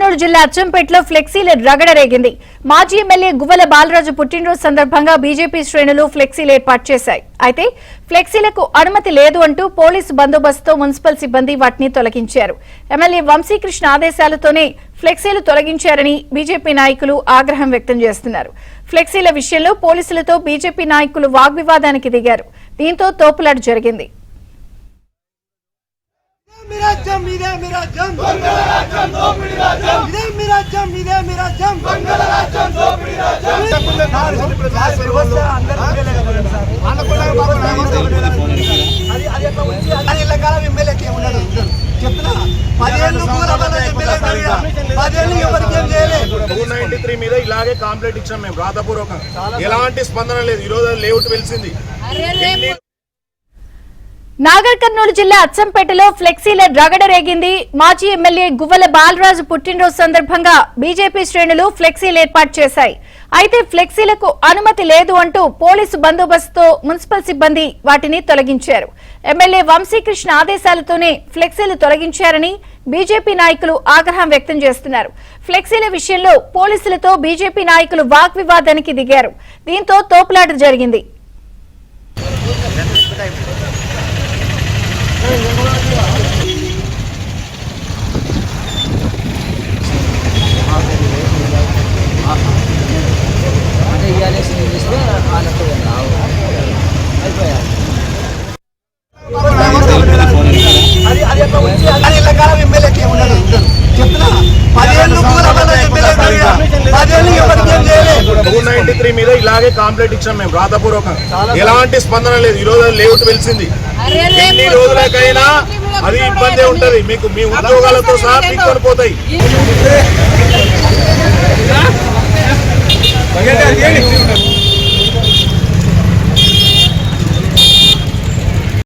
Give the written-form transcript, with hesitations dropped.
కర్నూలు జిల్లా అచ్చంపేటలో ఫ్లెక్సీల రగడ రేగింది. మాజీ ఎమ్మెల్యే గువ్వల బాలరాజు పుట్టినరోజు సందర్భంగా బీజేపీ శ్రేణులు ఫ్లెక్సీలు ఏర్పాటు చేశాయి. అయితే ఫ్లెక్సీలకు అనుమతి లేదు అంటూ పోలీసు బందోబస్తుతో మున్సిపల్ సిబ్బంది వాటిని తొలగించారు. ఎమ్మెల్యే వంశీకృష్ణ ఆదేశాలతోనే ఫ్లెక్సీలు తొలగించారని బీజేపీ నాయకులు ఆగ్రహం వ్యక్తం చేస్తున్నారు. ఫ్లెక్సీల విషయంలో పోలీసులతో బీజేపీ నాయకులు వాగ్వివాదానికి దిగారు. దీంతో తోపులాట జరిగింది. మీద ఇలాగే కాంప్లైంట్ ఇచ్చాం మేము రాతపూర్వకం. ఎలాంటి స్పందన లేదు. ఈ రోజు లేఅవుట్ వెలిసింది. నాగర్ కర్నూలు జిల్లా అచ్చంపేటలో ఫ్లెక్సీల రగడ రేగింది. మాజీ ఎమ్మెల్యే గువ్వల బాలరాజు పుట్టినరోజు సందర్భంగా బీజేపీ శ్రేణులు ఫ్లెక్సీలు ఏర్పాటు చేశాయి. అయితే ఫ్లెక్సీలకు అనుమతి లేదు అంటూ పోలీసు బందోబస్తుతో మున్సిపల్ సిబ్బంది వాటిని తొలగించారు. ఎమ్మెల్యే వంశీకృష్ణ ఆదేశాలతోనే ఫ్లెక్సీలు తొలగించారని బీజేపీ నాయకులు ఆగ్రహం వ్యక్తం చేస్తున్నారు. ఫ్లెక్సీల విషయంలో పోలీసులతో బీజేపీ నాయకులు వాగ్వివాదానికి దిగారు. దీంతో తోపులాట జరిగింది. మీద ఇలాగే కాంప్లైంట్ ఇచ్చాం మేము రాతపూర్వకం. ఎలాంటి స్పందన లేదు. ఈ రోజు లేఅవుట్ వెలిసింది. ఎన్ని రోజులకైనా అది ఇబ్బంది ఉంటది మీకు. మీ ఉద్యోగాలతో సహా పీక్కొని పోతాయి.